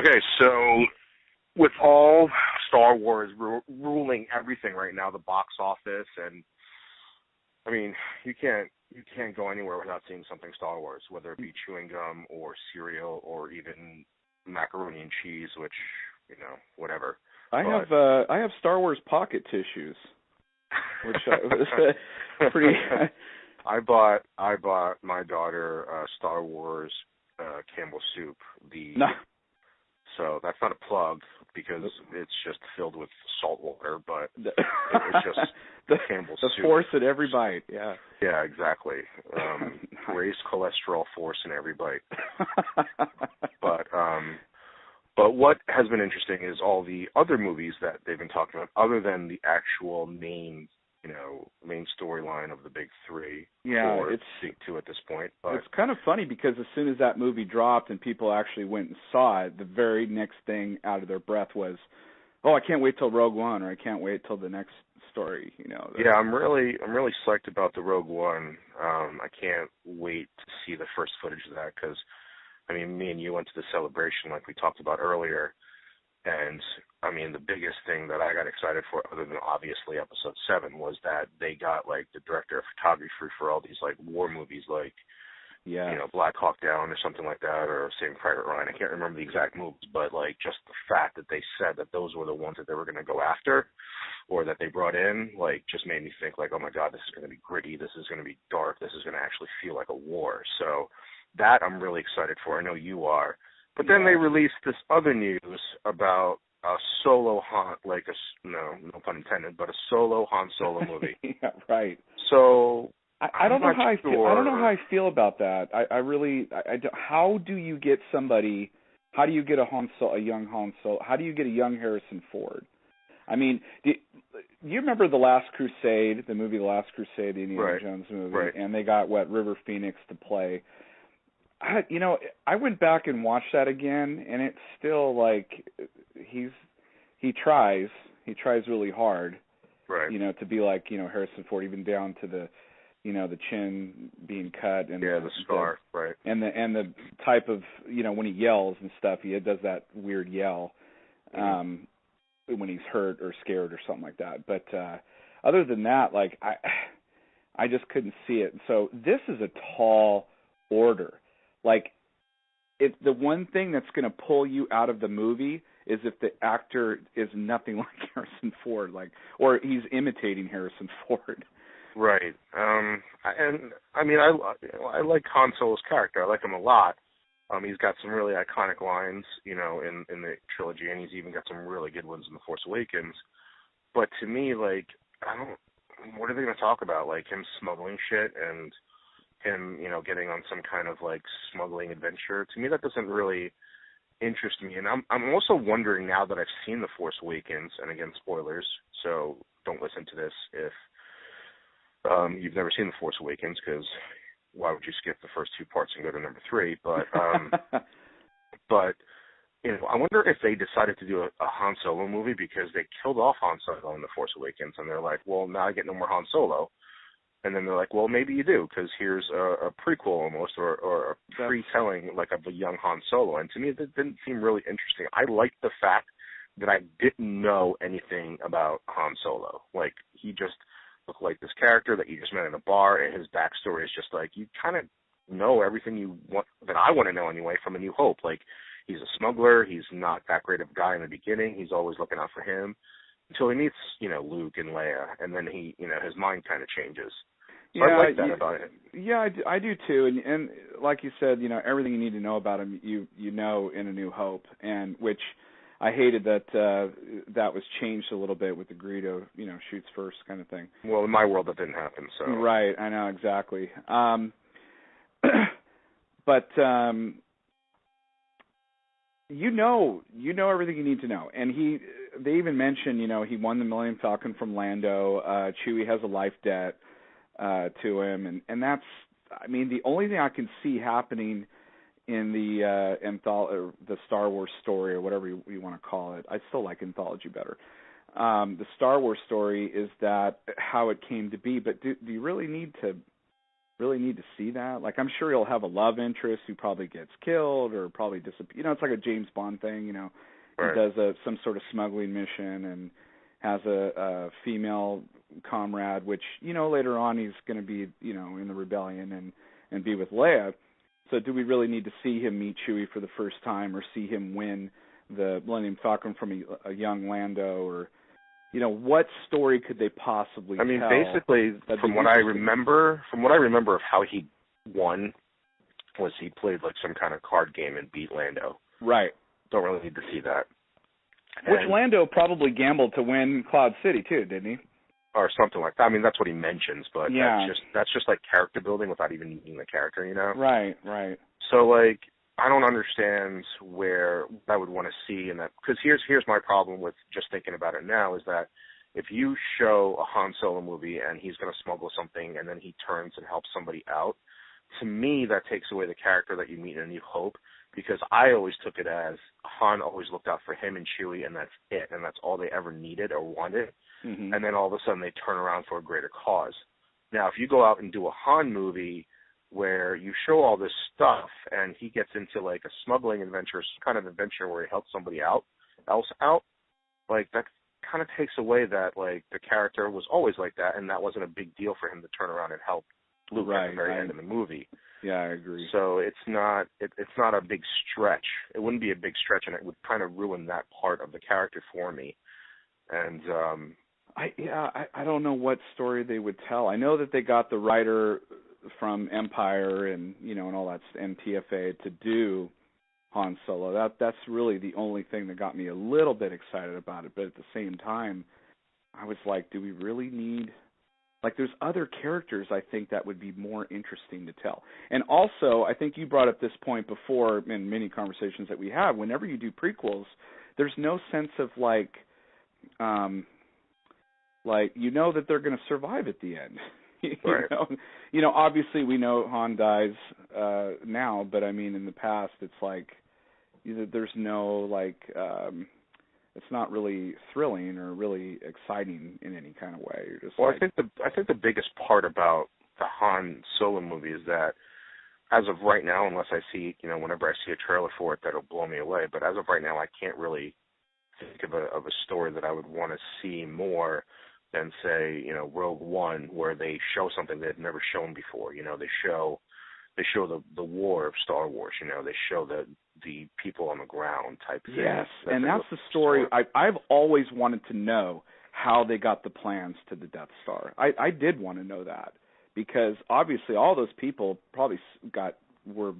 Okay, so with all Star Wars ruling everything right now, the box office, and I mean, you can't go anywhere without seeing something Star Wars, whether it be chewing gum or cereal or even macaroni and cheese, which, whatever. I have Star Wars pocket tissues, which was pretty. I bought my daughter Star Wars Campbell soup. So that's not a plug because it's just filled with salt water, but it's just Campbell soup. The force in every bite, yeah. Yeah, exactly. Raised cholesterol force in every bite. But what has been interesting is all the other movies that they've been talking about, other than the actual main storyline of the big three. Yeah, it's big two at this point. But it's kind of funny because as soon as that movie dropped and people actually went and saw it, the very next thing out of their breath was, "Oh, I can't wait till Rogue One," or "I can't wait till the next story." Yeah, I'm really psyched about the Rogue One. I can't wait to see the first footage of that because, I mean, me and you went to the celebration like we talked about earlier. And, I mean, the biggest thing that I got excited for, other than obviously Episode 7, was that they got, like, the director of photography for all these, like, war movies, like, Black Hawk Down or something like that, or Saving Private Ryan. I can't remember the exact movies, but, like, just the fact that they said that those were the ones that they were going to go after or that they brought in, like, just made me think, like, oh, my God, this is going to be gritty. This is going to be dark. This is going to actually feel like a war. So that I'm really excited for. I know you are. But then they released this other news about a solo Han, no pun intended, but a solo Han Solo movie. Yeah, right. So I don't know how I feel. I don't know how I feel about that. I really. How do you get somebody? How do you get a young Han Solo? How do you get a young Harrison Ford? I mean, do you remember The Last Crusade, the movie The Last Crusade, the Indiana Jones movie, and they got River Phoenix to play. I went back and watched that again, and it's still like he tries really hard, right? To be like Harrison Ford, even down to the the chin being cut and the scar, right? And the type of when he yells and stuff, he does that weird yell when he's hurt or scared or something like that. But other than that, like I just couldn't see it. So this is a tall order. Like, the one thing that's going to pull you out of the movie is if the actor is nothing like Harrison Ford, or he's imitating Harrison Ford. Right. And I mean, I like Han Solo's character. I like him a lot. He's got some really iconic lines, in the trilogy, and he's even got some really good ones in The Force Awakens. But to me, like, what are they going to talk about? Like him smuggling shit and him, getting on some kind of like smuggling adventure. To me, that doesn't really interest me. And I'm also wondering now that I've seen The Force Awakens, and again, spoilers, so don't listen to this if you've never seen The Force Awakens, because why would you skip the first two parts and go to number 3? But but I wonder if they decided to do a Han Solo movie because they killed off Han Solo in The Force Awakens, and they're like, well, now I get no more Han Solo. And then they're like, well, maybe you do, because here's a prequel almost, or a pre-telling, like, of a young Han Solo. And to me, that didn't seem really interesting. I liked the fact that I didn't know anything about Han Solo. Like, he just looked like this character that you just met in a bar, and his backstory is just like, you kind of know everything you want, that I want to know anyway, from A New Hope. Like, he's a smuggler. He's not that great of a guy in the beginning. He's always looking out for him until he meets, Luke and Leia, and then he, his mind kind of changes. So I like that about it. Yeah, I do too. And like you said, everything you need to know about him, you know in A New Hope, and which I hated that that was changed a little bit with the Greedo, shoots first kind of thing. Well, in my world, that didn't happen. So right, I know exactly. But you know everything you need to know, and they even mentioned, he won the Millennium Falcon from Lando. Chewie has a life debt to him, and that's, I mean, the only thing I can see happening in the Star Wars story, or whatever you want to call it. I still like anthology better. The Star Wars story is that how it came to be, but do you really need to really need to see that? Like, I'm sure he'll have a love interest who probably gets killed or probably disappears. You know, it's like a James Bond thing, you know. Right. He does some sort of smuggling mission and has a female comrade, which, you know, later on he's going to be, you know, in the rebellion and be with Leia. So do we really need to see him meet Chewie for the first time or see him win the Millennium Falcon from a young Lando? Or, you know, what story could they possibly tell? I mean, basically, from what I remember of how he won was he played like some kind of card game and beat Lando. Right. Don't really need to see that. Which Lando probably gambled to win Cloud City too, didn't he? Or something like that. I mean, that's what he mentions, but yeah. that's just like character building without even needing the character, you know? Right, right. So, like, I don't understand where I would want to see in that, because here's my problem with just thinking about it now, is that if you show a Han Solo movie and he's going to smuggle something and then he turns and helps somebody out, to me that takes away the character that you meet in A New Hope, because I always took it as Han always looked out for him and Chewie, and that's it, and that's all they ever needed or wanted. Mm-hmm. And then all of a sudden they turn around for a greater cause. Now, if you go out and do a Han movie where you show all this stuff and he gets into like a smuggling adventure, some kind of adventure where he helps somebody else out, like that kind of takes away that like the character was always like that, and that wasn't a big deal for him to turn around and help Luke at the very end of the movie. Yeah, I agree. So it's not a big stretch. It wouldn't be a big stretch, and it would kind of ruin that part of the character for me. And I don't know what story they would tell. I know that they got the writer from Empire and, you know, and all that MTFA to do Han Solo. That's really the only thing that got me a little bit excited about it. But at the same time, I was like, do we really need, like, there's other characters I think that would be more interesting to tell. And also, I think you brought up this point before in many conversations that we have. Whenever you do prequels, there's no sense of like you know that they're going to survive at the end. Right. You know, obviously we know Han dies now, but I mean in the past it's like there's no like it's not really thrilling or really exciting in any kind of way. You're just well, I think the biggest part about the Han Solo movie is that as of right now, unless I see, you know, whenever I see a trailer for it, that'll blow me away. But as of right now, I can't really think of a story that I would want to see more than, say, you know, Rogue One, where they show something they've never shown before. You know, they show the war of Star Wars. You know, they show the people on the ground type thing. Yes, and that's the story. I've always wanted to know how they got the plans to the Death Star. I did want to know that, because obviously all those people probably were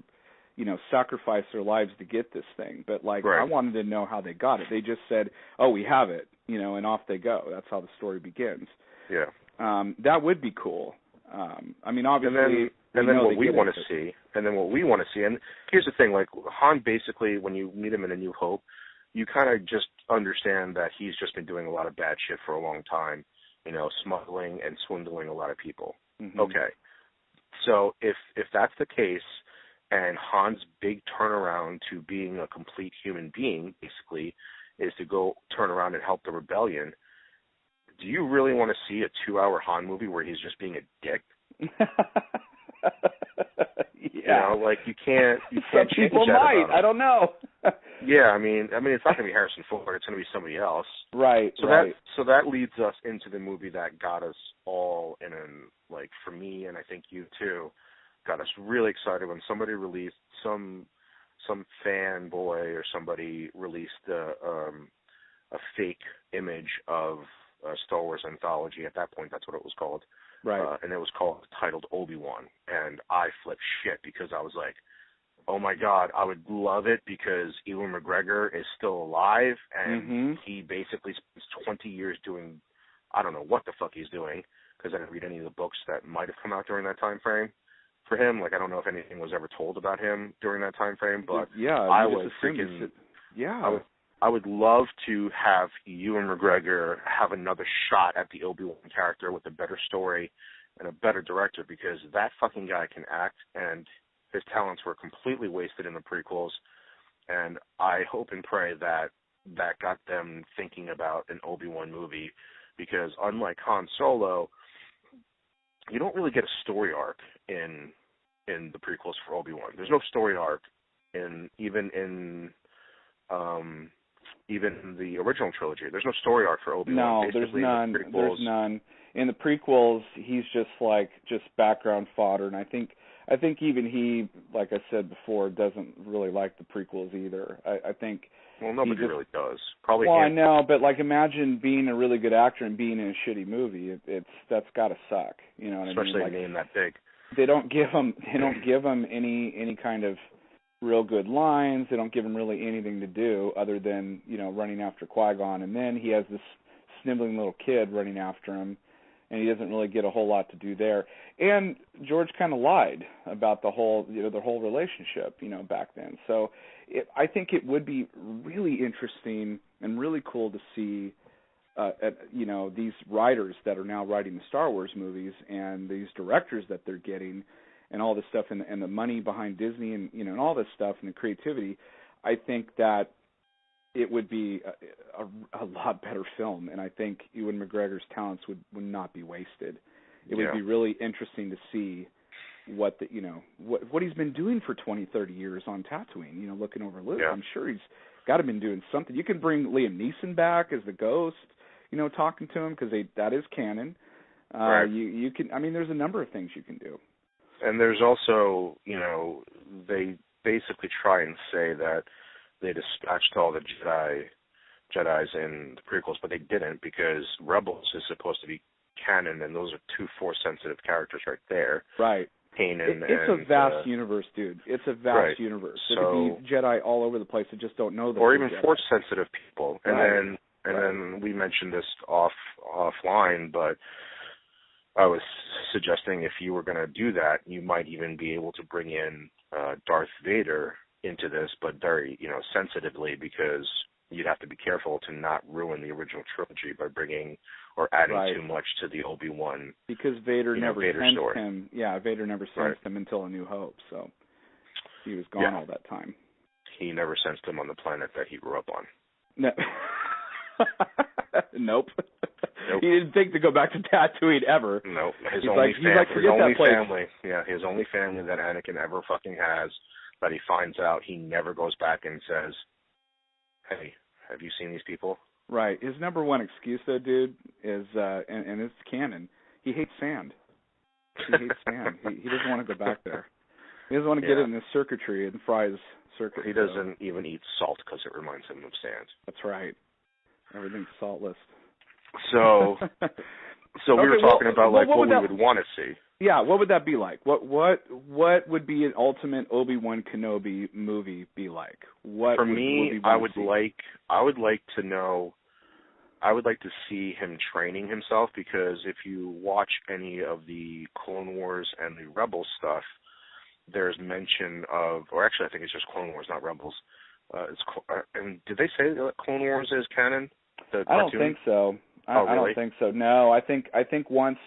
you know, sacrificed their lives to get this thing. But, like, right. I wanted to know how they got it. They just said, oh, we have it, you know, and off they go. That's how the story begins. Yeah. That would be cool. I mean, obviously... And then what we want to see, and here's the thing, like, Han basically, when you meet him in A New Hope, you kind of just understand that he's just been doing a lot of bad shit for a long time, you know, smuggling and swindling a lot of people. Mm-hmm. Okay. So if that's the case, and Han's big turnaround to being a complete human being, basically, is to go turn around and help the rebellion, do you really want to see a 2-hour Han movie where he's just being a dick? Yeah. You know, like, you can't Some people might. I don't know. Yeah, I mean, it's not going to be Harrison Ford. It's going to be somebody else. Right. So that leads us into the movie that got us all in, like, for me, and I think you too, got us really excited when somebody released some fanboy or somebody released a fake image of a Star Wars anthology. At that point, that's what it was called. Right. And it was titled Obi-Wan. And I flipped shit because I was like, oh my God, I would love it because Ewan McGregor is still alive and he basically spends 20 years doing, I don't know what the fuck he's doing, because I didn't read any of the books that might have come out during that time frame for him. Like, I don't know if anything was ever told about him during that time frame, but yeah, I was freaking, I would love to have Ewan McGregor have another shot at the Obi-Wan character with a better story and a better director, because that fucking guy can act, and his talents were completely wasted in the prequels. And I hope and pray that got them thinking about an Obi-Wan movie, because unlike Han Solo, you don't really get a story arc in the prequels for Obi-Wan. There's no story arc even in the original trilogy. There's no story arc for Obi-Wan. No, there's none. There's none. In the prequels, he's just background fodder, and I think even he, like I said before, doesn't really like the prequels either. I think. Well, nobody really does. Probably. Well, I know, but like, imagine being a really good actor and being in a shitty movie. That's got to suck. You know what I mean? Especially like, a name that big. They don't give him any kind of real good lines. They don't give him really anything to do other than, you know, running after Qui-Gon, and then he has this sniveling little kid running after him, and he doesn't really get a whole lot to do there. And George kind of lied about the whole relationship, you know, back then. So I think it would be really interesting and really cool to see, you know, these writers that are now writing the Star Wars movies and these directors that they're getting and all this stuff and the money behind Disney and, you know, and all this stuff and the creativity. I think that it would be a lot better film, and I think Ewan McGregor's talents would not be wasted. It would be really interesting to see what he's been doing for 20, 30 years on Tatooine, you know, looking over Luke. I'm sure he's got to been doing something. You can bring Liam Neeson back as the ghost, you know, talking to him, because that is canon. Right. You can, I mean, there's a number of things you can do. And there's also, you know, they basically try and say that they dispatched all the Jedis in the prequels, but they didn't, because Rebels is supposed to be canon, and those are two Force-sensitive characters right there. Right. Kanan it's a vast universe, dude. It's a vast universe. There could be Jedi all over the place that just don't know that. Or even Jedi. Force-sensitive people. And then we mentioned this offline, but I was suggesting if you were going to do that, you might even be able to bring in Darth Vader into this, but very, you know, sensitively, because you'd have to be careful to not ruin the original trilogy by bringing or adding too much to the Obi-Wan. Because Vader never sensed story. him. Yeah, Vader never sensed him until A New Hope, so he was gone all that time. He never sensed him on the planet that he grew up on. No. Nope. He didn't think to go back to Tatooine ever. Nope. His only family that Anakin ever fucking has, that he finds out, he never goes back and says, hey, have you seen these people? Right. His number one excuse, though, dude, is, and it's canon, he hates sand. He hates sand. He doesn't want to go back there. He doesn't want to get in the circuitry and fry his circuit. He doesn't even eat salt because it reminds him of sand. That's right. Everything's saltless. So we were talking about what we would want to see. Yeah, what would that be like? What would be an ultimate Obi-Wan Kenobi movie be like? For me, I would like to see him training himself, because if you watch any of the Clone Wars and the Rebels stuff, there's mention of, or actually I think it's just Clone Wars, not Rebels. And did they say that Clone Wars is canon? I don't think so. I don't think so. No, I think once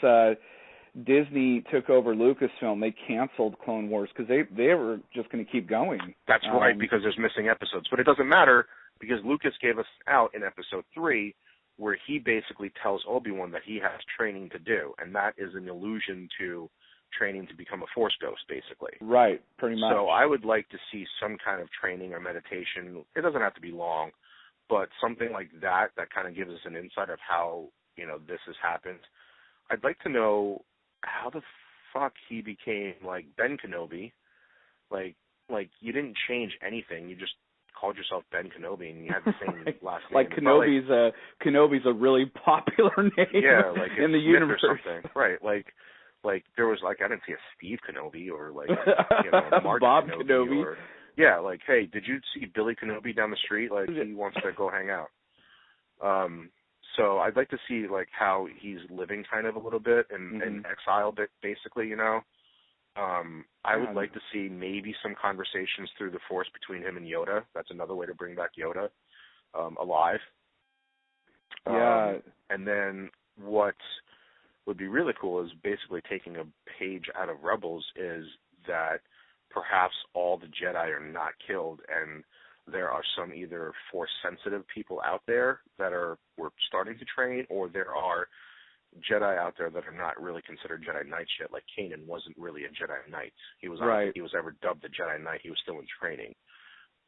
Disney took over Lucasfilm, they canceled Clone Wars because they were just going to keep going. That's right, because there's missing episodes. But it doesn't matter, because Lucas gave us out in Episode 3 where he basically tells Obi-Wan that he has training to do, and that is an allusion to training to become a Force ghost, basically. Right, pretty much. So I would like to see some kind of training or meditation. It doesn't have to be long, but something like that kind of gives us an insight of how, you know, this has happened. I'd like to know how the fuck he became, like, Ben Kenobi. Like you didn't change anything. You just called yourself Ben Kenobi, and you had the same last name. Like Kenobi's a really popular name in the universe. Or something. Right, like there was, like, I didn't see a Steve Kenobi or, like, you know, Mark Bob Kenobi. Or, yeah, like, hey, did you see Billy Kenobi down the street? Like, he wants to go hang out. So I'd like to see, like, how he's living kind of a little bit in exile, basically, you know. I would like to see maybe some conversations through the Force between him and Yoda. That's another way to bring back Yoda alive. Yeah. And then what would be really cool is basically taking a page out of Rebels, is that perhaps all the Jedi are not killed, and there are some either Force-sensitive people out there that we're starting to train, or there are Jedi out there that are not really considered Jedi Knights yet. Like Kanan wasn't really a Jedi Knight. He was right. he was ever dubbed a Jedi Knight. He was still in training.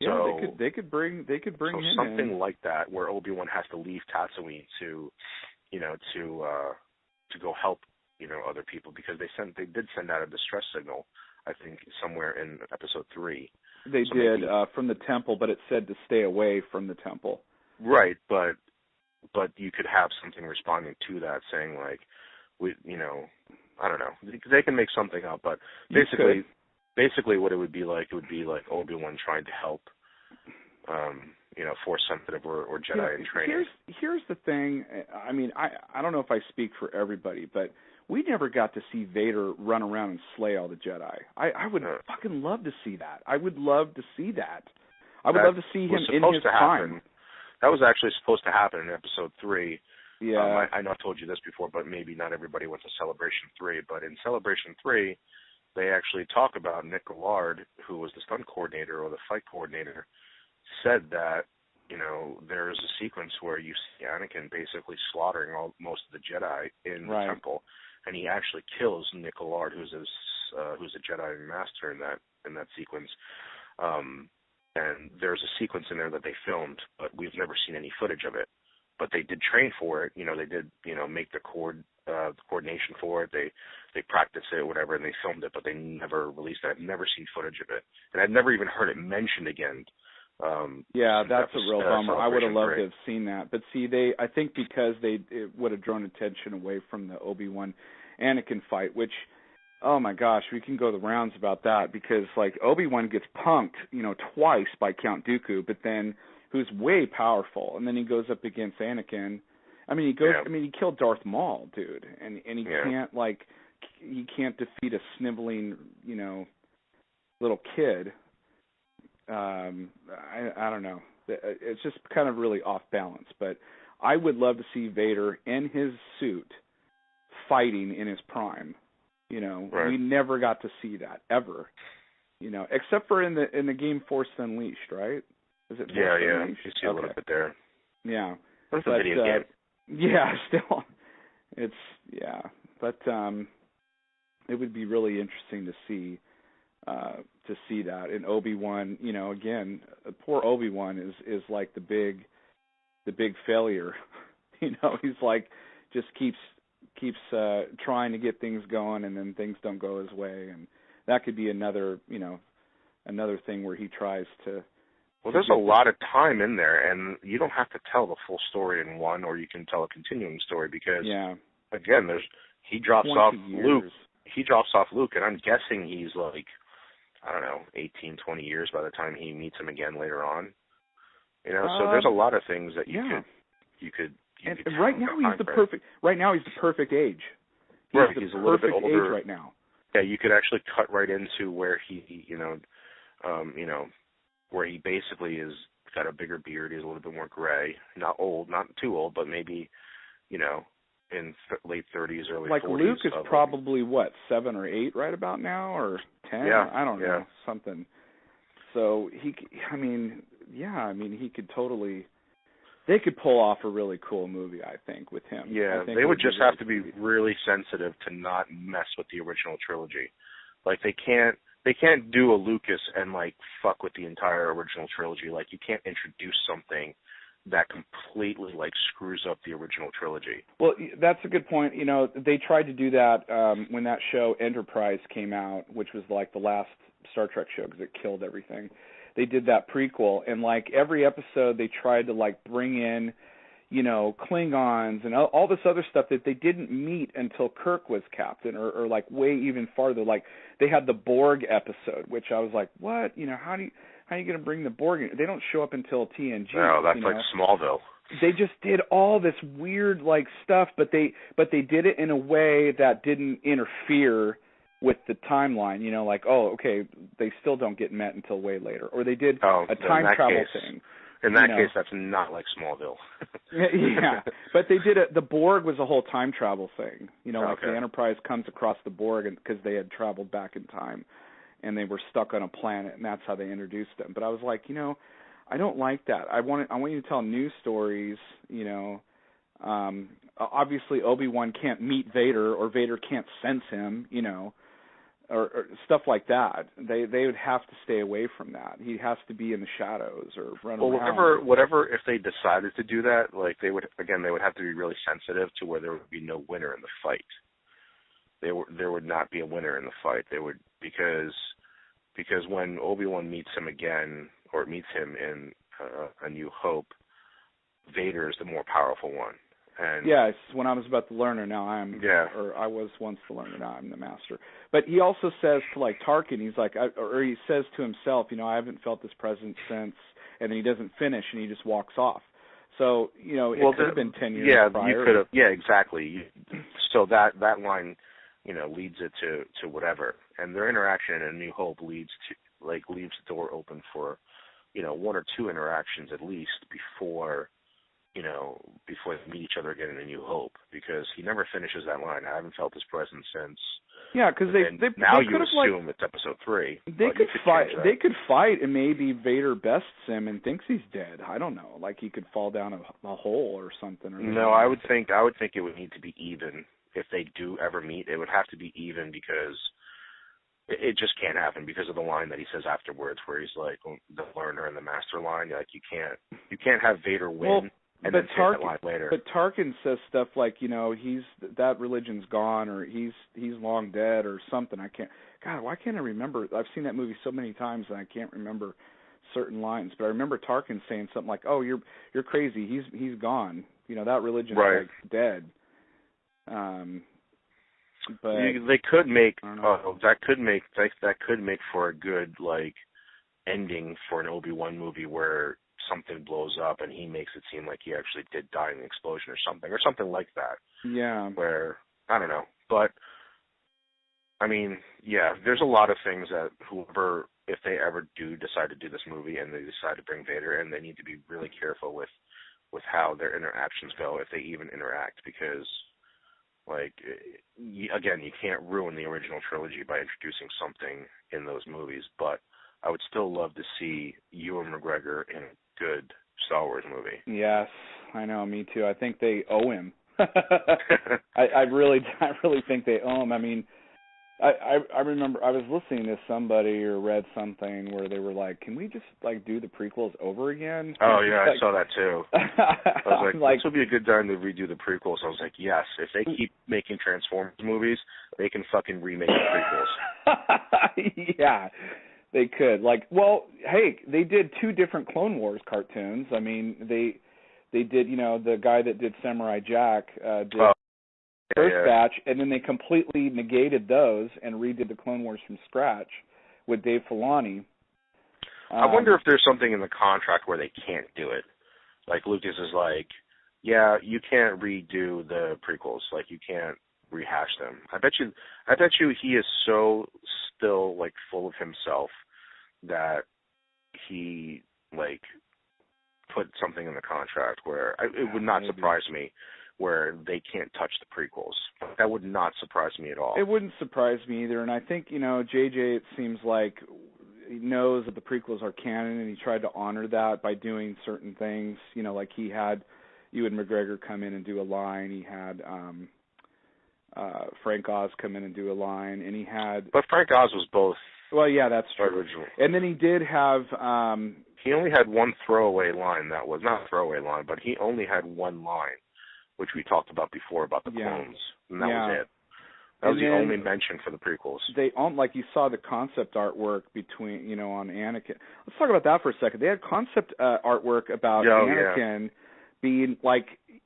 Yeah, so, they could bring so him something in. like that, where Obi-Wan has to leave Tatooine to, to go help, other people, because they did send out a distress signal, I think, somewhere in episode 3. They did from the temple, but it said to stay away from the temple. Right, but you could have something responding to that, saying like, I don't know. They can make something up, but basically what it would be like Obi-Wan trying to help, Force sensitive or Jedi in training. Here's the thing. I mean, I don't know if I speak for everybody, but we never got to see Vader run around and slay all the Jedi. I would fucking love to see that. I would love to see that. I would love to see him in his prime. That was actually supposed to happen in episode 3. Yeah. I know I told you this before, but maybe not everybody went to Celebration 3. But in Celebration 3, they actually talk about Nick Gillard, who was the stunt coordinator or the fight coordinator, said that, there's a sequence where you see Anakin basically slaughtering most of the Jedi in the temple, and he actually kills Nick Gillard, who's a Jedi master in that sequence. And there's a sequence in there that they filmed, but we've never seen any footage of it. But they did train for it. They did, make the coordination for it. They practiced it, whatever, and they filmed it, but they never released it. I've never seen footage of it, and I've never even heard it mentioned again. Yeah, that's a real bummer. I would have loved to have seen that. But see, I think because it would have drawn attention away from the Obi-Wan Anakin fight, which, oh my gosh, we can go the rounds about that, because like Obi-Wan gets punked, twice by Count Dooku, but then who's way powerful, and then he goes up against Anakin. I mean, he killed Darth Maul, dude, and he can't defeat a sniveling, little kid. I don't know. It's just kind of really off balance, but I would love to see Vader in his suit fighting in his prime. We never got to see that ever. Except for in the game Force Unleashed, right? Is it Force Unleashed? You see a little bit there. Yeah. That's a video game. Yeah, still. But it would be really interesting to see that. And Obi-Wan, again, poor Obi-Wan is like the big failure. He's like just keeps trying to get things going, and then things don't go his way, and that could be another thing where he tries to. Well, there's a lot of time in there, and you don't have to tell the full story in one, or you can tell a continuing story, because again, he drops off Luke. He drops off Luke, and I'm guessing he's like, I don't know, 18, 20 years by the time he meets him again later on. So there's a lot of things that you could. And right now he's the perfect age. He's a little bit older right now. Yeah, you could actually cut right into where he, where he basically is got a bigger beard. He's a little bit more gray. Not old, not too old, but maybe, in late 30s, early 40s. Like Luke is probably, 7 or 8 right about now, or 10? Yeah. I don't know, something. So he could totally, they could pull off a really cool movie, I think, with him. Yeah, they would just have to be really sensitive to not mess with the original trilogy. Like, they can't do a Lucas and, like, fuck with the entire original trilogy. Like, you can't introduce something that completely, like, screws up the original trilogy. Well, that's a good point. They tried to do that when that show Enterprise came out, which was, like, the last Star Trek show because it killed everything. They did that prequel, and, like, every episode they tried to, like, bring in, Klingons and all this other stuff that they didn't meet until Kirk was captain, or like, way even farther. Like, they had the Borg episode, which I was like, what? How are you going to bring the Borg in? They don't show up until TNG. No, that's like Smallville. They just did all this weird, like, stuff, but they did it in a way that didn't interfere with the timeline, like, oh, okay, they still don't get met until way later. Or they did a time travel thing. In that case, that's not like Smallville. Yeah, but they did the Borg was a whole time travel thing. Like the Enterprise comes across the Borg because they had traveled back in time, and they were stuck on a planet, and that's how they introduced them. But I was like, I don't like that. I want you to tell new stories, Obviously, Obi-Wan can't meet Vader, or Vader can't sense him, or stuff like that. They would have to stay away from that. He has to be in the shadows or run around. Whatever. If they decided to do that, like they would have to be really sensitive to where there would be no winner in the fight. There would not be a winner in the fight. They would because when Obi-Wan meets him again, or meets him in A New Hope, Vader is the more powerful one. And yeah, it's when I was about the learner, now I am. Yeah. Or I was once the learner, now I'm the master. But he also says to like Tarkin, he's like, or he says to himself, I haven't felt this presence since, and then he doesn't finish and he just walks off. So it could have been 10 years prior. You could have. Yeah, exactly. So that line, leads it to whatever. And their interaction in A New Hope leaves the door open for, one or two interactions at least before they meet each other again in A New Hope, because he never finishes that line. I haven't felt his presence since. Yeah, because now you assume it's episode 3. They could fight. They could fight, and maybe Vader bests him and thinks he's dead. I don't know. Like he could fall down a hole or something. No, I would think it would need to be even. If they do ever meet, it would have to be even, because it just can't happen because of the line that he says afterwards, where he's like, the learner and the master line. Like you can't have Vader win. Well, and then say that line later. But Tarkin says stuff like, that religion's gone, or he's long dead, or something. God, why can't I remember? I've seen that movie so many times and I can't remember certain lines. But I remember Tarkin saying something like, "Oh, you're crazy. He's gone. That religion's like dead." But they could make that could make for a good ending for an Obi-Wan movie, where something blows up and he makes it seem like he actually did die in the explosion or something like that. Yeah. Where, I don't know. But, I mean, yeah, there's a lot of things that whoever, if they ever do decide to do this movie and they decide to bring Vader in, they need to be really careful with how their interactions go, if they even interact, because, again, you can't ruin the original trilogy by introducing something in those movies, but I would still love to see Ewan McGregor in a good Star Wars movie. Yes, I know, me too. I think they owe him. I really think they owe him. I mean, I remember I was listening to somebody or read something where they were like, "Can we just do the prequels over again?" Oh yeah, I saw that too. I was like, this would be a good time to redo the prequels. I was like, yes, if they keep making Transformers movies, they can fucking remake the prequels. Yeah. They could. Hey, they did 2 different Clone Wars cartoons. I mean, they did, the guy that did Samurai Jack did first batch, and then they completely negated those and redid the Clone Wars from scratch with Dave Filoni. I wonder if there's something in the contract where they can't do it. Like Lucas is like, yeah, you can't redo the prequels. You can't rehash them. I bet you he is so still full of himself that he put something in the contract where it would not surprise me where they can't touch the prequels. That would not surprise me at all. It wouldn't surprise me either, and I think JJ, it seems like he knows that the prequels are canon, and he tried to honor that by doing certain things. Like he had Ewan McGregor come in and do a line. He had Frank Oz come in and do a line, and he had. But Frank Oz was both. Well, yeah, that's true. Original. And then he did have. He only had one throwaway line. That was not a throwaway line, but he only had one line, which we talked about before about the clones, and that was it. That was the only mention for the prequels. They you saw the concept artwork between on Anakin. Let's talk about that for a second. They had concept artwork about Anakin being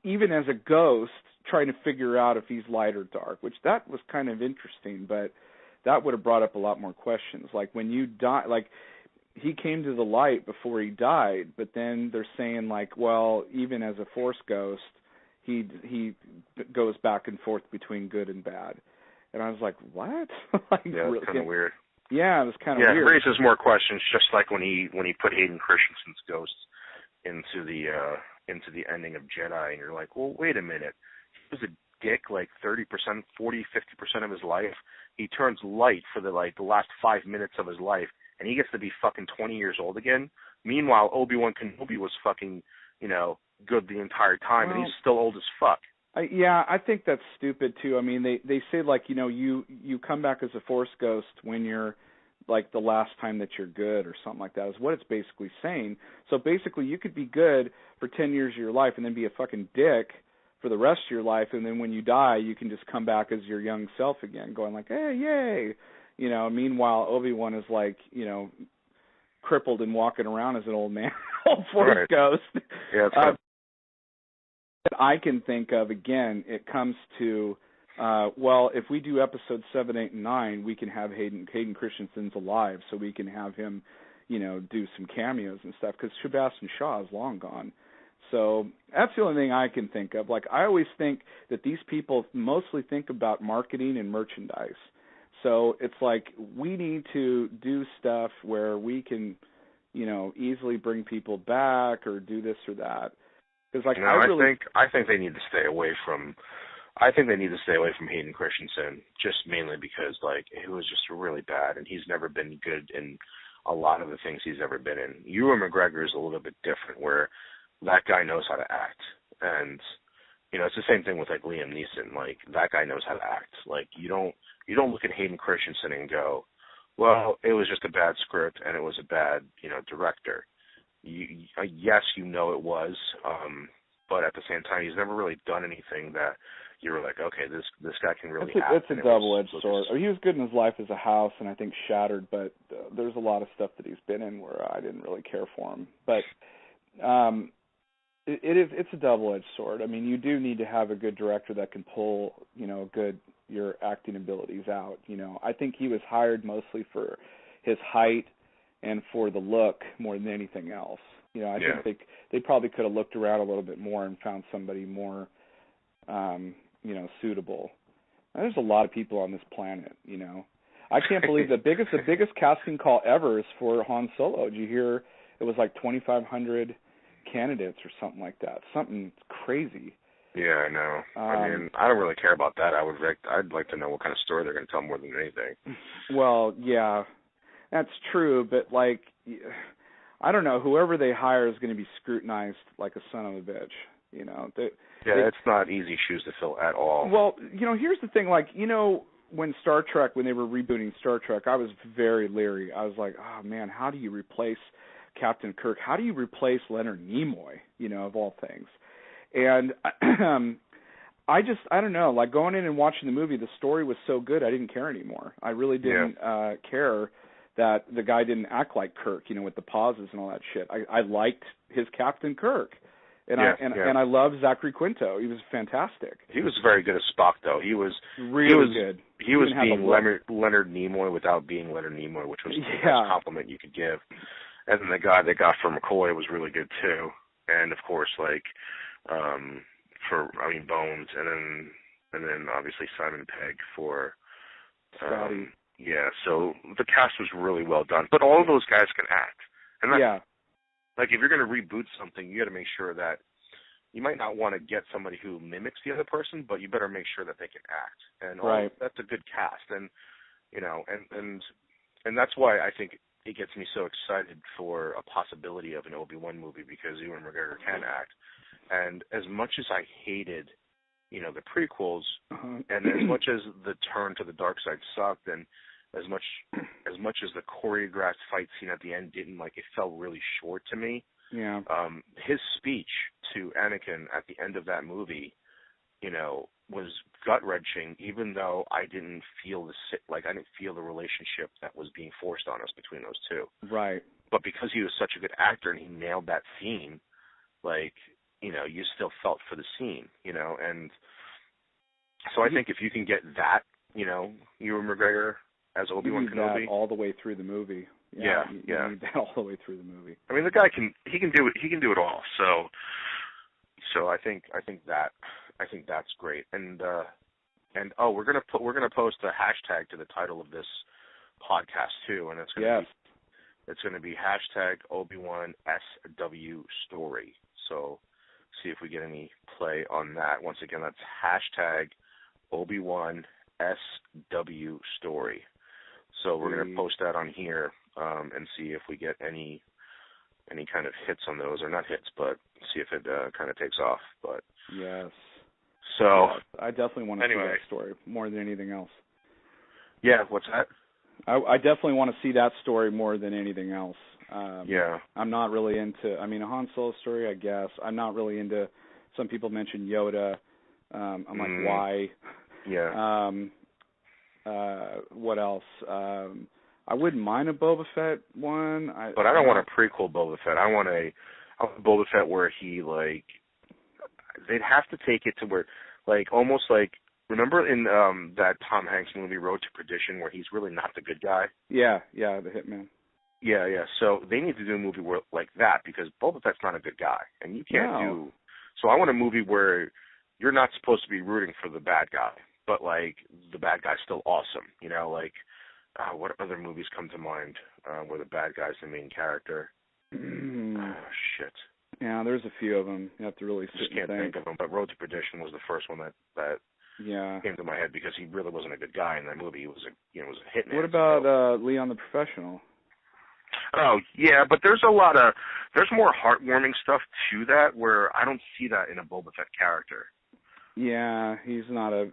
even as a ghost, trying to figure out if he's light or dark, which that was kind of interesting, but that would have brought up a lot more questions. When you die, he came to the light before he died, but then they're saying well, even as a Force ghost, he goes back and forth between good and bad. And I was like, what? Yeah, it's kind of weird. Yeah, it was kind of weird. Yeah, it raises more questions, just like when he put Hayden Christensen's ghost into the ending of Jedi, and you're like, well, wait a minute. He was a dick 30%, 40, 50% of his life. He turns light for the last 5 minutes of his life, and he gets to be fucking 20 years old again. Meanwhile, Obi-Wan Kenobi was fucking, good the entire time, and he's still old as fuck. I think that's stupid too. I mean, they say like, you know, you come back as a Force ghost when you're like the last time that you're good or something like that is what it's basically saying. So basically you could be good for 10 years of your life and then be a fucking dick for the rest of your life, and then when you die you can just come back as your young self again, going like, hey, yay. You know, meanwhile Obi-Wan is like, you know, crippled and walking around as an old man, old Force ghost. Yeah, that I can think of, again, it comes to, well, if we do episodes 7, 8, and 9, we can have Hayden Christensen's alive, so we can have him, you know, do some cameos and stuff, because Sebastian Shaw is long gone. So that's the only thing I can think of. Like, I always think that these people mostly think about marketing and merchandise. So it's like we need to do stuff where we can, you know, easily bring people back or do this or that. Because like, I think they need to stay away from. I think they need to stay away from Hayden Christensen, just mainly because like it was just really bad, and he's never been good in a lot of the things he's ever been in. Ewan McGregor is a little bit different, where that guy knows how to act, and you know it's the same thing with like Liam Neeson. Like that guy knows how to act. Like you don't look at Hayden Christensen and go, well, it was just a bad script and it was a bad, you know, director. Yes, you know it was, but at the same time, he's never really done anything that you were like, okay, this guy can really act. It's a double-edged sword. He was good in his life as a House, and I think Shattered, but there's a lot of stuff that he's been in where I didn't really care for him. But it's a double-edged sword. I mean, you do need to have a good director that can pull, you know, your acting abilities out. You know, I think he was hired mostly for his height and for the look more than anything else. You know, I think they probably could have looked around a little bit more and found somebody more, you know, suitable. And there's a lot of people on this planet, you know. I can't believe the biggest casting call ever is for Han Solo. Did you hear it was like 2,500 candidates or something like that? Something crazy. Yeah, I know. I mean, I don't really care about that. I'd like to know what kind of story they're going to tell more than anything. Well, yeah. That's true, but like, I don't know. Whoever they hire is going to be scrutinized like a son of a bitch. You know. It's not easy shoes to fill at all. Well, you know, here's the thing. Like, you know, when they were rebooting Star Trek, I was very leery. I was like, oh man, how do you replace Captain Kirk? How do you replace Leonard Nimoy? You know, of all things. And I don't know. Like going in and watching the movie, the story was so good, I didn't care anymore. I really didn't care that the guy didn't act like Kirk, you know, with the pauses and all that shit. I liked his Captain Kirk, and I loved Zachary Quinto. He was fantastic. He was very good as Spock, though. He was really good. He was being Leonard Nimoy without being Leonard Nimoy, which was the best compliment you could give. And then the guy they got for McCoy was really good too. And of course, like Bones, and then obviously Simon Pegg for Scotty. Yeah, so the cast was really well done. But all of those guys can act. And that's, like, if you're going to reboot something, you got to make sure that you might not want to get somebody who mimics the other person, but you better make sure that they can act. And that's a good cast. And, you know, and that's why I think it gets me so excited for a possibility of an Obi-Wan movie, because Ewan McGregor can act. And as much as I hated, you know, the prequels, and as much as the turn to the dark side sucked, and as much as the choreographed fight scene at the end it felt really short to me. Yeah. His speech to Anakin at the end of that movie, you know, was gut-wrenching, even though I didn't feel the relationship that was being forced on us between those two. Right. But because he was such a good actor and he nailed that scene, like, you know, you still felt for the scene, you know, and so I think if you can get that, you know, Ewan McGregor as Obi-Wan Kenobi, all the way through the movie. You need that all the way through the movie. I mean, the guy can do it all. So I think that's great. And we're gonna post a hashtag to the title of this podcast too, and it's gonna be hashtag obiwanSWstory. So see if we get any play on that. Once again, that's hashtag obiwanSWstory. So we're going to post that on here and see if we get any any kind of hits on those, or not hits, but see if it kind of takes off. But yes. So yes. I definitely want to see that story more than anything else. Yeah, what's that? I definitely want to see that story more than anything else. Yeah. I'm not really into, I mean, a Han Solo story, I guess. I'm not really into, some people mention Yoda. I'm like, why? Yeah. What else? I wouldn't mind a Boba Fett one. But I don't want a prequel Boba Fett. I want a Boba Fett where he, like, they'd have to take it to where, like, almost like, remember in that Tom Hanks movie, Road to Perdition, where he's really not the good guy? Yeah, the Hitman. Yeah. So they need to do a movie where, like that, because Boba Fett's not a good guy, and you can't do. So I want a movie where you're not supposed to be rooting for the bad guy, but like the bad guy's still awesome. You know, like what other movies come to mind where the bad guy's the main character? Oh, shit. Yeah, there's a few of them. You have to really sit and think of them. But Road to Perdition was the first one that came to my head, because he really wasn't a good guy in that movie. He was a hitman. What about Leon the Professional? Oh, yeah, but there's more heartwarming stuff to that where I don't see that in a Boba Fett character. Yeah, he's not a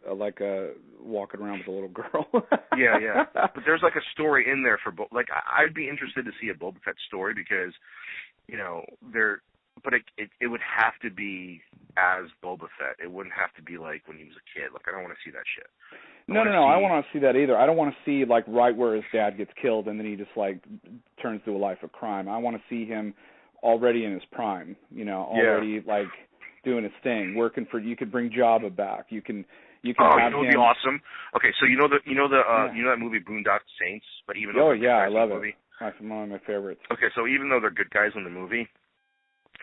walking around with a little girl. yeah. But there's like a story in there for like I'd be interested to see a Boba Fett story, because but it would have to be as Boba Fett. It wouldn't have to be like when he was a kid. Like, I don't want to see that shit. No, I don't want to see that either. I don't want to see, like, right where his dad gets killed and then he just, like, turns to a life of crime. I want to see him already in his prime, already, like, doing his thing, working for, you could bring Jabba back. You can have him. Would be awesome. Okay, so you know that movie Boondock Saints, but even though I love it. That's one of my favorites. Okay, so even though they're good guys in the movie,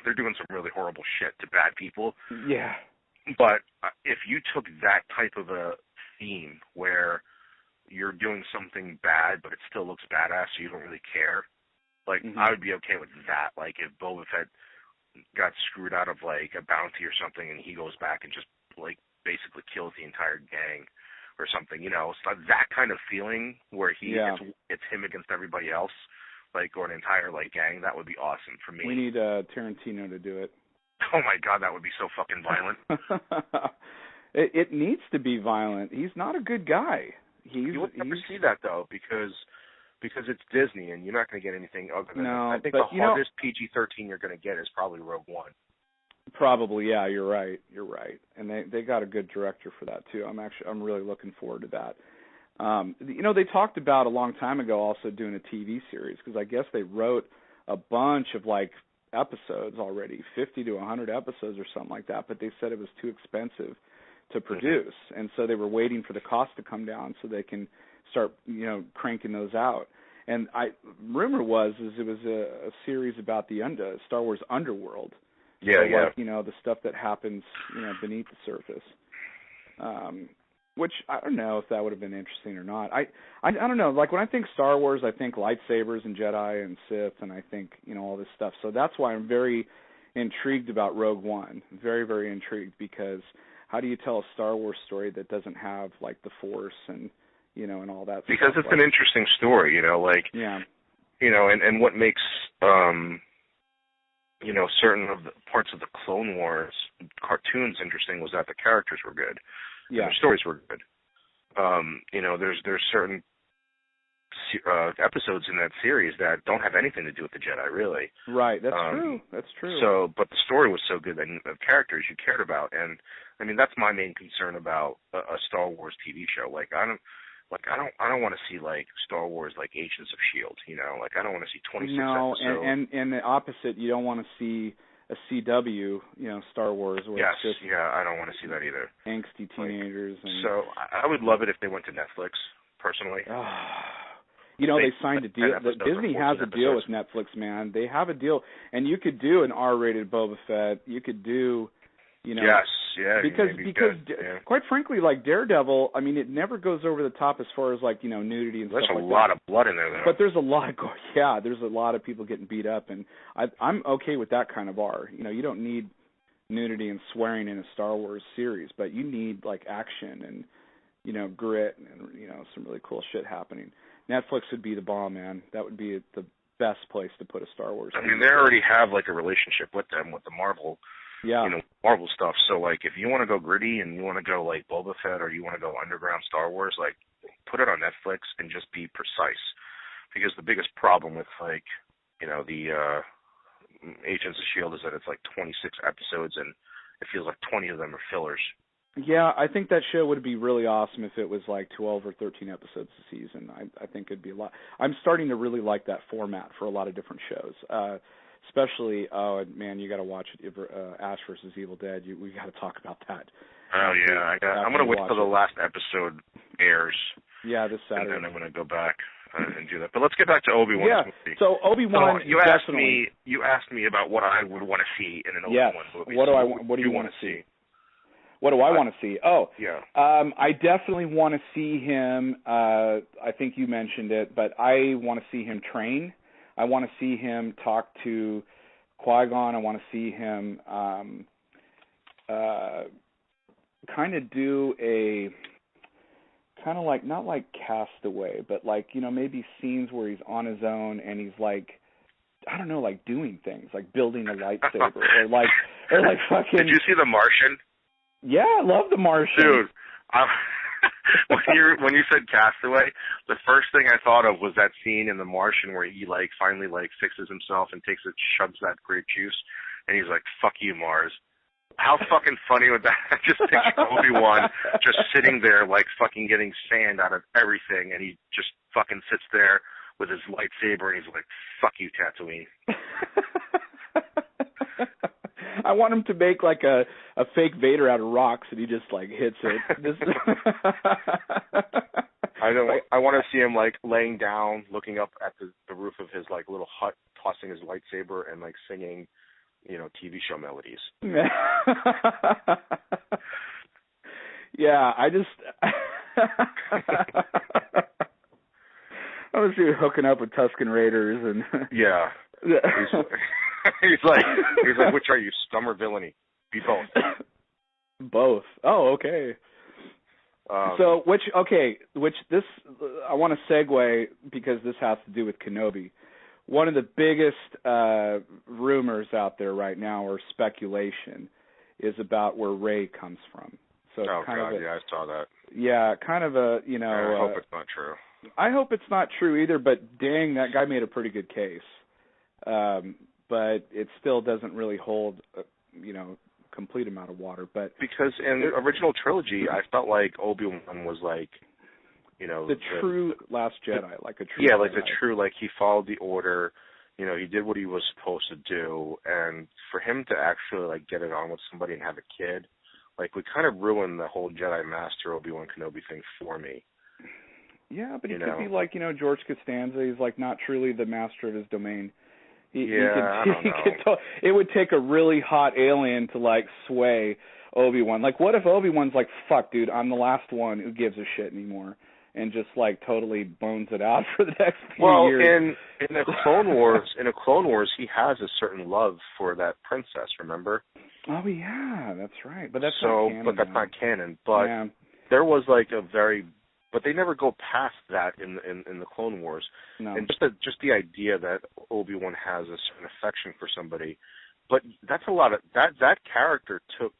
they're doing some really horrible shit to bad people. Yeah. But if you took that type of a theme where you're doing something bad, but it still looks badass, so you don't really care, like, I would be okay with that. Like, if Boba Fett got screwed out of, like, a bounty or something, and he goes back and just, like, basically kills the entire gang or something, so that kind of feeling where it's him against everybody else, like, or an entire, like, gang, that would be awesome for me. We need Tarantino to do it. Oh, my God, that would be so fucking violent. It needs to be violent. He's not a good guy. You would never see that, though, because it's Disney, and you're not going to get anything other than I think the hardest PG-13 you're going to get is probably Rogue One. Probably, yeah, you're right. And they got a good director for that, too. I'm really looking forward to that. They talked about a long time ago also doing a TV series, because I guess they wrote a bunch of, like, episodes already, 50 to 100 episodes or something like that, but they said it was too expensive to produce, and so they were waiting for the cost to come down so they can start, cranking those out. And rumor was it was a series about the Star Wars underworld. Yeah, so, yeah. Like, the stuff that happens, beneath the surface. Which I don't know if that would have been interesting or not. I don't know. Like, when I think Star Wars, I think lightsabers and Jedi and Sith, and I think all this stuff. So that's why I'm very intrigued about Rogue One. Very, very intrigued, because how do you tell a Star Wars story that doesn't have, like, the Force and and all that? Because stuff? It's an interesting story, and what makes certain of the parts of the Clone Wars cartoons interesting was that the characters were good. Yeah. The stories were good. There's certain episodes in that series that don't have anything to do with the Jedi, really. Right, that's true. That's true. So, but the story was so good that the characters you cared about, and I mean that's my main concern about a Star Wars TV show. I don't want to see like Star Wars like Agents of S.H.I.E.L.D. I don't want to see 26 episodes. No, and the opposite, you don't want to see a CW, Star Wars. Where it's just I don't want to see that either. Angsty teenagers. So I would love it if they went to Netflix, personally. They signed a deal. Disney has a deal with Netflix, man. They have a deal, and you could do an R-rated Boba Fett. You could do, Yes, yeah. Because quite frankly, like Daredevil, I mean, it never goes over the top as far as like nudity and stuff like that. There's a lot of blood in there, though. But there's a lot of there's a lot of people getting beat up, and I'm okay with that kind of R. You don't need nudity and swearing in a Star Wars series, but you need like action and grit and some really cool shit happening. Netflix would be the bomb, man. That would be the best place to put a Star Wars. I mean, they already have like a relationship with them with the Marvel, Marvel stuff. So like, if you want to go gritty and you want to go like Boba Fett or you want to go underground Star Wars, like put it on Netflix and just be precise. Because the biggest problem with like, the Agents of S.H.I.E.L.D. is that it's like 26 episodes and it feels like 20 of them are fillers. Yeah, I think that show would be really awesome if it was like 12 or 13 episodes a season. I think it'd be a lot. I'm starting to really like that format for a lot of different shows. Especially, man, you got to watch it. Ash versus Evil Dead. We got to talk about that. Oh yeah, I'm gonna wait till the last episode airs. Yeah, this Saturday. And then I'm gonna go back and do that. But let's get back to Obi-Wan. Yeah. So Obi-Wan. So you asked me about what I would want to see in an Obi-Wan movie. What do you want to see? What do I want to see? Oh, yeah. I definitely want to see him. I think you mentioned it, but I want to see him train. I want to see him talk to Qui-Gon. I want to see him kind of do a kind of like, not like Castaway, but like, maybe scenes where he's on his own and he's like, I don't know, like doing things, like building a lightsaber or like fucking. Did you see The Martian? Yeah, I love The Martian. Dude, when you said Castaway, the first thing I thought of was that scene in The Martian where he like finally like fixes himself and chugs that grape juice, and he's like, "Fuck you, Mars." How fucking funny would that? I just picture Obi-Wan just sitting there like fucking getting sand out of everything, and he just fucking sits there with his lightsaber, and he's like, "Fuck you, Tatooine." I want him to make like a fake Vader out of rocks, and he just like hits it. I want to see him like laying down, looking up at the roof of his like little hut, tossing his lightsaber and like singing, TV show melodies. Yeah, I want to see him hooking up with Tusken Raiders and yeah. He's like, which are you, scum or villainy? Be both. Both. Oh, okay. So, I want to segue because this has to do with Kenobi. One of the biggest rumors out there right now, or speculation, is about where Rey comes from. So it's I saw that. Yeah, kind of a, I hope it's not true. I hope it's not true either, but dang, that guy made a pretty good case. But it still doesn't really hold, complete amount of water. But because in the original trilogy, I felt like Obi-Wan was like, the true Last Jedi, like a true. Yeah, Jedi. like the true, like he followed the order. He did what he was supposed to do, and for him to actually like get it on with somebody and have a kid, like we kind of ruined the whole Jedi Master Obi-Wan Kenobi thing for me. Yeah, but he could be like, George Costanza. He's like not truly the master of his domain. I don't know. It would take a really hot alien to like sway Obi-Wan. Like, what if Obi-Wan's like, "Fuck, dude, I'm the last one who gives a shit anymore," and just like totally bones it out for the next few years? Well, in the Clone Wars, he has a certain love for that princess. Remember? Oh yeah, that's right. But that's not canon. But that's not canon. But there was like but they never go past that in the Clone Wars. No. And just the idea that Obi-Wan has a certain affection for somebody, but that's a lot of that character took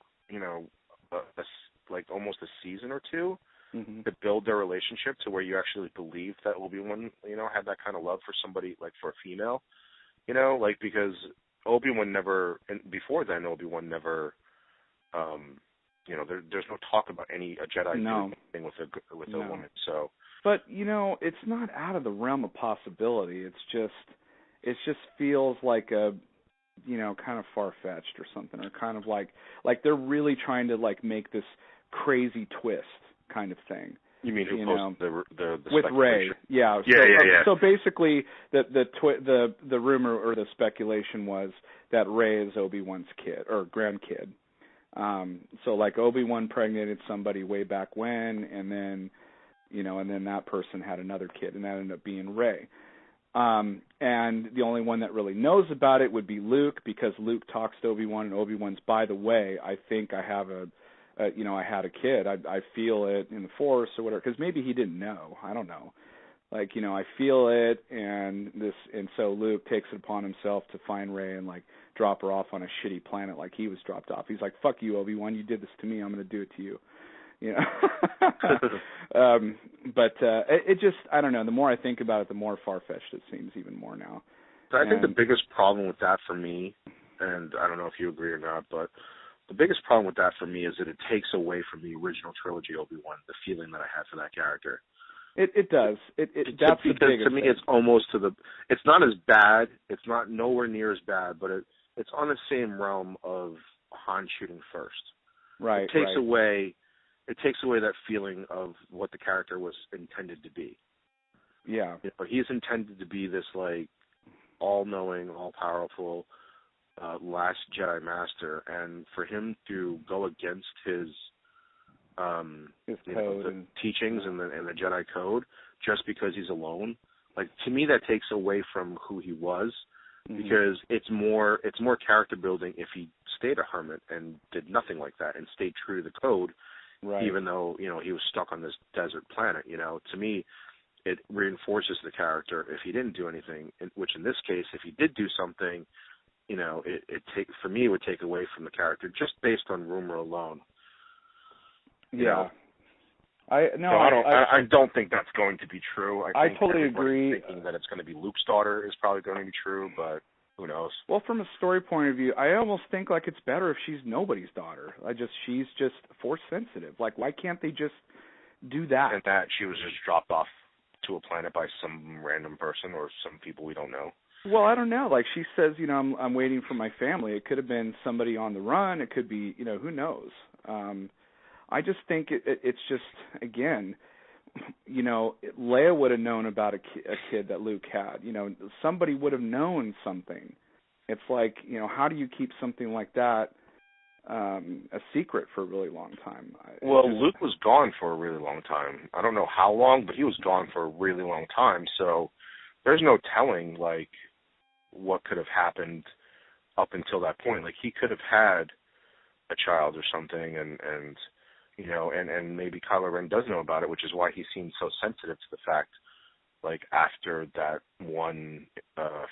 like almost a season or two to build their relationship to where you actually believed that Obi-Wan had that kind of love for somebody, like for a female, like because Obi-Wan never, and before then Obi-Wan never. There's no talk about a Jedi doing anything with a woman. So, but it's not out of the realm of possibility. It just feels like a, kind of far fetched or something, or kind of like they're really trying to like make this crazy twist kind of thing. You mean who posted the with Rey? Yeah. So basically, the rumor or the speculation was that Rey is Obi-Wan's kid or grandkid. So like Obi-Wan impregnated somebody way back when, and then that person had another kid, and that ended up being Rey. And the only one that really knows about it would be Luke, because Luke talks to Obi-Wan, and Obi-Wan's, by the way, I think I have I had a kid. I feel it in the Force or whatever, because maybe he didn't know. I don't know. Like, I feel it, and so Luke takes it upon himself to find Rey and like drop her off on a shitty planet like he was dropped off. He's like, "Fuck you, Obi-Wan, you did this to me, I'm going to do it to you." But it just, I don't know, the more I think about it, the more far-fetched it seems even more now. So I think the biggest problem with that for me, and I don't know if you agree or not, but the biggest problem with that for me is that it takes away from the original trilogy Obi-Wan, the feeling that I had for that character. It does. That's because the biggest to me, thing. it's almost it's not as bad. It's not nowhere near as bad, but it's on the same realm of Han shooting first. Right. It takes away that feeling of what the character was intended to be. Yeah. He's intended to be this like all-knowing, all-powerful last Jedi master, and for him to go against his code the teachings and the Jedi code just because he's alone, like, to me that takes away from who he was, because it's more character building if he stayed a hermit and did nothing like that and stayed true to the code, even though he was stuck on this desert planet. To me, it reinforces the character if he didn't do anything, which in this case, if he did do something, for me, it would take away from the character just based on rumor alone. Yeah. I don't think that's going to be true. I totally agree. Thinking that it's going to be Luke's daughter is probably going to be true, but who knows? Well, from a story point of view, I almost think like it's better if she's nobody's daughter. She's just force sensitive. Like, why can't they just do that? And that she was just dropped off to a planet by some random person or some people we don't know. Well, I don't know. Like, she says, I'm waiting for my family. It could have been somebody on the run. It could be, who knows? I just think it's just, again, Leia would have known about a kid that Luke had. Somebody would have known something. It's like, how do you keep something like that a secret for a really long time? Luke was gone for a really long time. I don't know how long, but he was gone for a really long time. So there's no telling, like, what could have happened up until that point. Like, he could have had a child or something, and maybe Kylo Ren does know about it, which is why he seemed so sensitive to the fact, like, after that one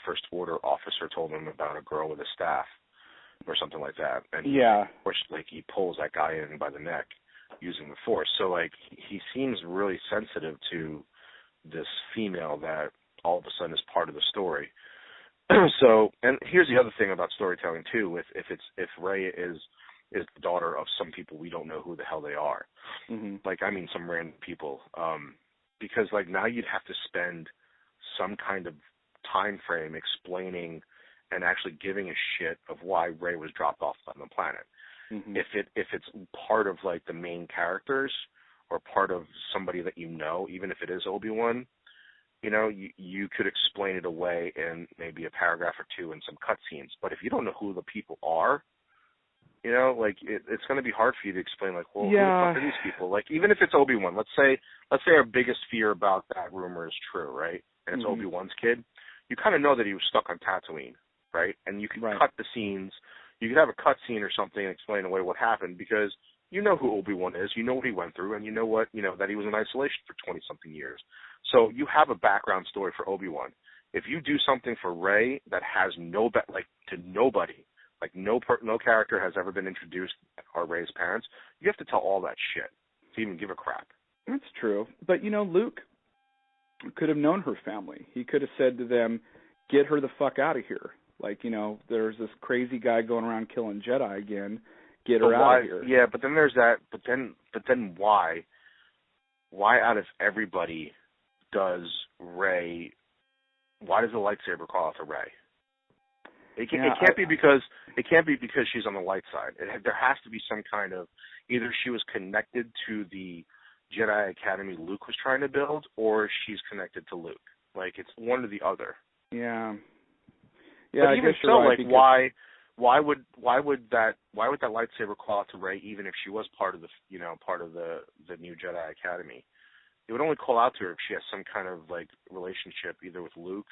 First Order officer told him about a girl with a staff or something like that. And of course, like, he pulls that guy in by the neck using the Force. So, like, he seems really sensitive to this female that all of a sudden is part of the story. So, and here's the other thing about storytelling too: if Rey is the daughter of some people we don't know who the hell they are, like, I mean, some random people, because, like, now you'd have to spend some kind of time frame explaining and actually giving a shit of why Rey was dropped off on the planet. If it's part of, like, the main characters or part of somebody that even if it is Obi-Wan, you could explain it away in maybe a paragraph or two and some cutscenes. But if you don't know who the people are, like, it's going to be hard for you to explain, like, well, who the fuck are these people? Like, even if it's Obi-Wan, let's say our biggest fear about that rumor is true, right? And it's Obi-Wan's kid. You kind of know that he was stuck on Tatooine, right? And you can cut the scenes. You could have a cutscene or something and explain away what happened, because you know who Obi-Wan is, you know what he went through, and you know that he was in isolation for 20-something years. So you have a background story for Obi-Wan. If you do something for Rey that has to nobody, like, no character has ever been introduced or Rey's parents, you have to tell all that shit to even give a crap. That's true. But, Luke could have known her family. He could have said to them, get her the fuck out of here. Like, there's this crazy guy going around killing Jedi again. Get her out of here. Yeah, but then there's that. But then why? Why out of everybody does Rey? Why does the lightsaber call out to Rey? It can't be because she's on the light side. There has to be some kind of, either she was connected to the Jedi Academy Luke was trying to build, or she's connected to Luke. Like, it's one or the other. Yeah. Yeah. But even so, right, like, why would that lightsaber call out to Rey, even if she was part of the new Jedi Academy? It would only call out to her if she has some kind of, like, relationship either with Luke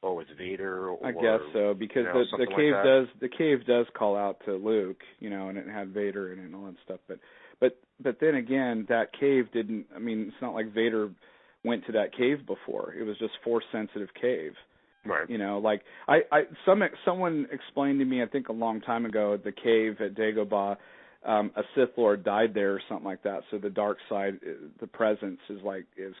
or with Vader, or I guess so, because the cave does call out to Luke, and it had Vader in it and all that stuff. But then again, that cave didn't. I mean, it's not like Vader went to that cave before. It was just Force sensitive cave. Right. You know, like someone explained to me, I think a long time ago, the cave at Dagobah, a Sith Lord died there or something like that. So the dark side, the presence is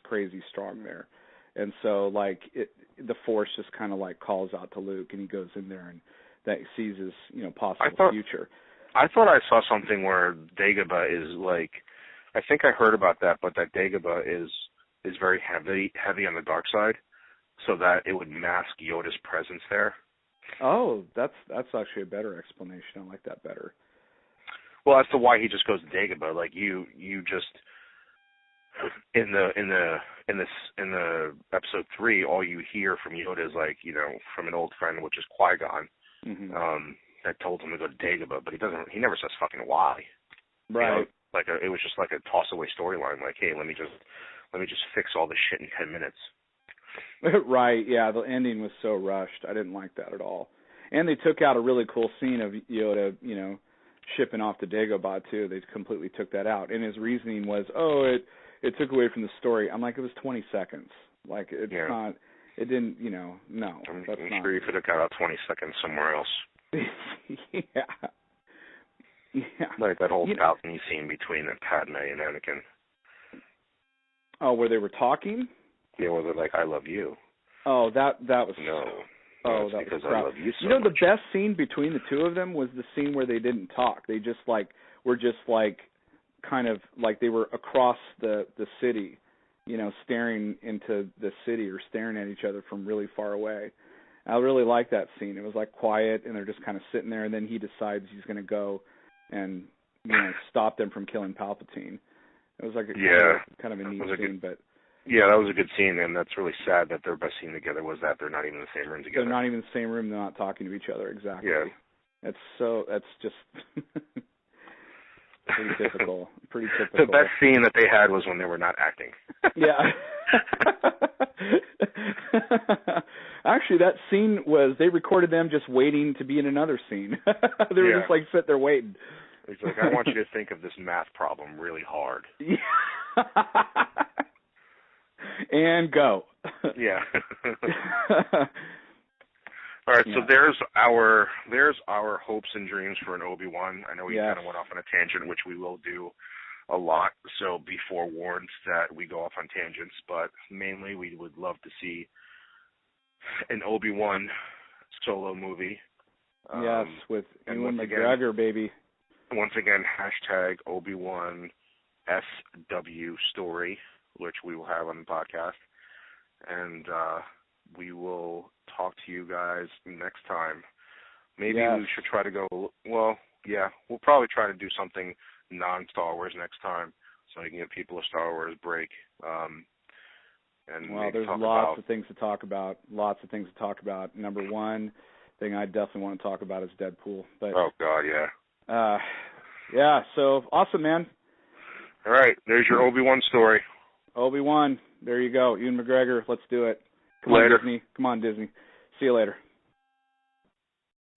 crazy strong there, and so like the Force just kind of like calls out to Luke, and he goes in there and that sees his possible future. I thought I saw something where Dagobah is like, I think I heard about that, but that Dagobah is very heavy on the dark side, so that it would mask Yoda's presence there. Oh, that's actually a better explanation. I like that better. Well, as to why he just goes to Dagobah, like you just in the episode 3, all you hear from Yoda is like, from an old friend, which is Qui-Gon, that told him to go to Dagobah, but he never says fucking why. Right. It was just like a toss away storyline, like, hey, let me just fix all this shit in 10 minutes. Right, yeah, the ending was so rushed. I didn't like that at all. And they took out a really cool scene of Yoda, shipping off to Dagobah too. They completely took that out. And his reasoning was, it took away from the story. I'm like, it was 20 seconds. Like, it's not, it didn't, no. I'm that's not. sure you could have got out 20 seconds somewhere else. Yeah. Like that whole balcony scene between Padme and Anakin. Oh, where they were talking? Yeah, where they're like, I love you. Oh, that was... No. Oh, that was I love you so much. The best scene between the two of them was the scene where they didn't talk. They just were just kind of like they were across the city, staring into the city or staring at each other from really far away. I really like that scene. It was quiet, and they're just kind of sitting there, and then he decides he's going to go and stop them from killing Palpatine. It was kind of a neat scene, but. Yeah, that was a good scene, and that's really sad that their best scene together was that they're not even in the same room together. They're not even in the same room. They're not talking to each other. Exactly. Yeah. That's just pretty typical. Pretty typical. The best scene that they had was when they were not acting. Yeah. Actually, that scene they recorded them just waiting to be in another scene. They were just sitting there waiting. It's like, I want you to think of this math problem really hard. Yeah. And go. Yeah. All right, so there's our hopes and dreams for an Obi-Wan. I know we kind of went off on a tangent, which we will do a lot, so be forewarned that we go off on tangents, but mainly we would love to see an Obi-Wan solo movie. Yes, with Ewan McGregor, baby. Once again, hashtag obiwanSWstory, which we will have on the podcast. And we will talk to you guys next time. Maybe we should try to go, we'll probably try to do something non-Star Wars next time so we can give people a Star Wars break. There's lots of things to talk about. Number one thing I definitely want to talk about is Deadpool. But, oh, God, yeah. So awesome, man. All right, there's your Obi-Wan story. Obi-Wan, there you go. Ewan McGregor, let's do it. Later. Come on, Disney. See you later.